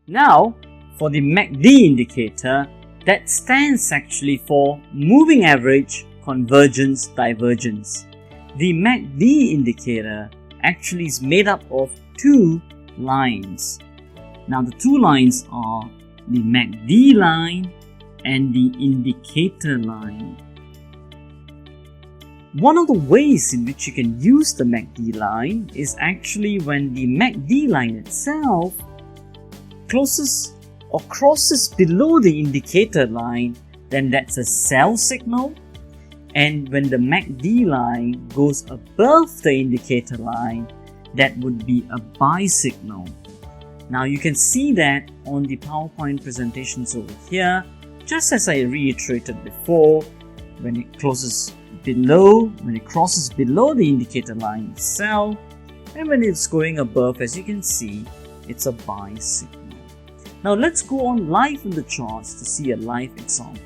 Now, for the MACD indicator, that stands actually for moving average, convergence, divergence. The MACD indicator actually is made up of two lines. Now, the two lines are the MACD line and the indicator line. One of the ways in which you can use the MACD line is actually when the MACD line itself closes or crosses below the indicator line, then that's a sell signal. And when the MACD line goes above the indicator line, that would be a buy signal. Now you can see that on the PowerPoint presentations over here, just as I reiterated before, when it crosses below the indicator line, it's sell, and when it's going above, as you can see, it's a buy signal. Now let's go on live in the charts to see a live example.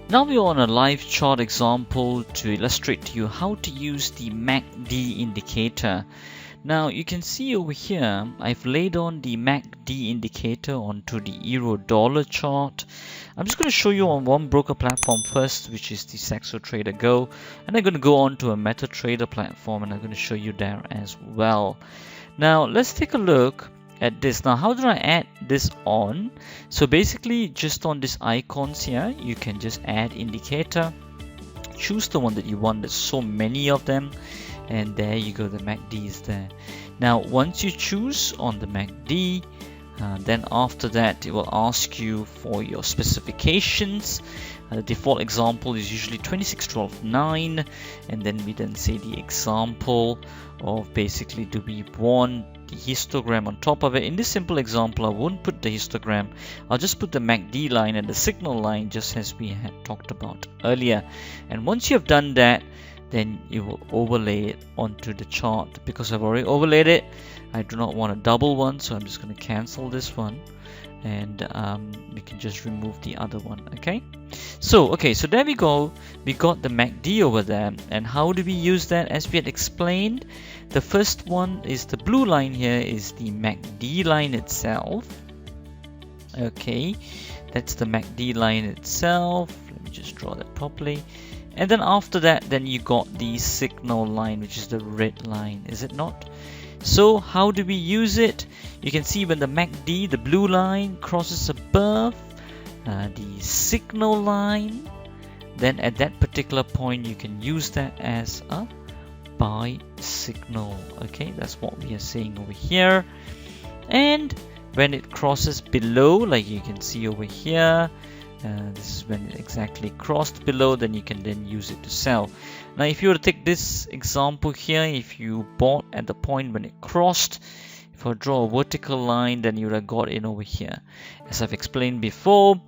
Now we're on a live chart example to illustrate to you how to use the MACD indicator. Now you can see over here, I've laid on the MACD indicator onto the Euro-Dollar chart. I'm just going to show you on one broker platform first, which is the Saxo Trader Go, and I'm going to go on to a MetaTrader platform and I'm going to show you there as well. Now let's take a look at this. Now how do I add this on? So basically just on these icons here, you can just add indicator, choose the one that you want. There's so many of them, and there you go, the MACD is there. Now once you choose on the MACD, then after that it will ask you for your specifications. The default example is usually 26.12.9, and then we then say the example of basically, do we want the histogram on top of it. In this simple example, I won't put the histogram, I'll just put the MACD line and the signal line, just as we had talked about earlier. And once you have done that, then you will overlay it onto the chart. Because I've already overlaid it, I do not want a double one, so I'm just going to cancel this one, and we can just remove the other one. So there we go, we got the MACD over there. And how do we use that? As we had explained, the first one is the blue line here is the MACD line itself. That's the MACD line itself. Let me just draw that properly. And then after that, then you got the signal line, which is the red line, is it not? So how do we use it? You can see when the MACD, the blue line, crosses above the signal line, then at that particular point you can use that as a buy signal. That's what we are saying over here. And when it crosses below, like you can see over here, this is when it exactly crossed below, then you can then use it to sell. Now if you were to take this example here, if you bought at the point when it crossed, if I draw a vertical line, then you would have got in over here. As I've explained before,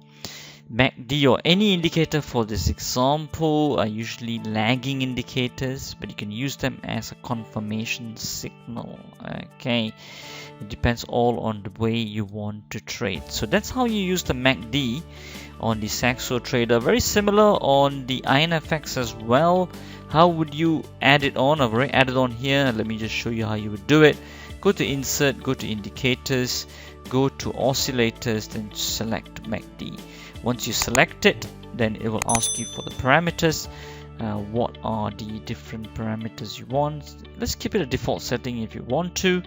MACD or any indicator for this example are usually lagging indicators, but you can use them as a confirmation signal. It depends all on the way you want to trade. So that's how you use the MACD on the Saxo Trader. Very similar on the INFX as well. How would you add it on? I've already added on here. Let me just show you how you would do it. Go to Insert, go to Indicators, go to Oscillators, then select MACD. Once you select it, then it will ask you for the parameters. What are the different parameters you want? Let's keep it a default setting if you want to,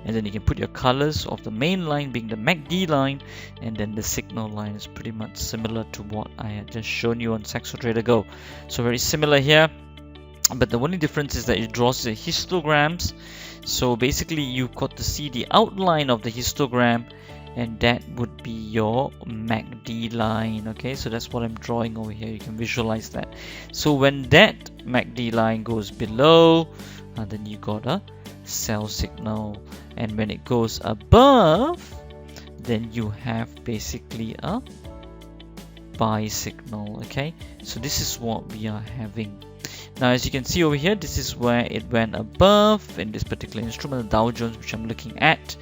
and then you can put your colors of the main line being the MACD line, and then the signal line is pretty much similar to what I had just shown you on Saxo Trader Go. So very similar here, but the only difference is that it draws the histograms. So basically you've got to see the outline of the histogram, and that would be your MACD line. So that's what I'm drawing over here. You can visualize that. So when that MACD line goes below, then you got a sell signal, and when it goes above, then you have basically a buy signal. So this is what we are having. Now as you can see over here, this is where it went above in this particular instrument, the Dow Jones, which I'm looking at.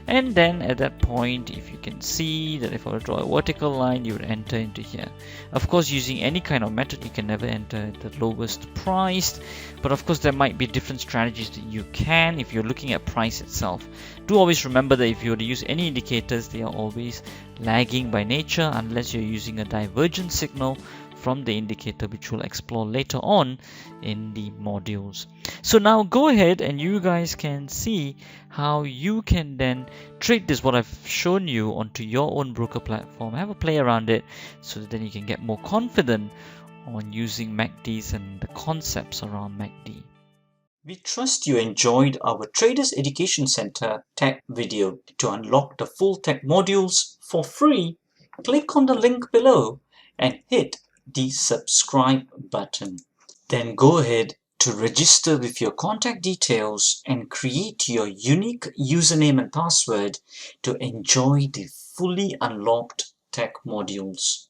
And then at that point, if you can see that if I were to draw a vertical line, you would enter into here. Of course, using any kind of method, you can never enter the lowest price, but of course there might be different strategies that you can if you're looking at price itself. Do always remember that if you were to use any indicators, they are always lagging by nature unless you're using a divergent signal from the indicator, which we'll explore later on in the modules. So now go ahead and you guys can see how you can then trade this, what I've shown you, onto your own broker platform. Have a play around it so that then you can get more confident on using MACDs and the concepts around MACD. We trust you enjoyed our Traders Education Center tech video. To unlock the full tech modules for free, click on the link below and hit the subscribe button. Then go ahead to register with your contact details and create your unique username and password to enjoy the fully unlocked tech modules.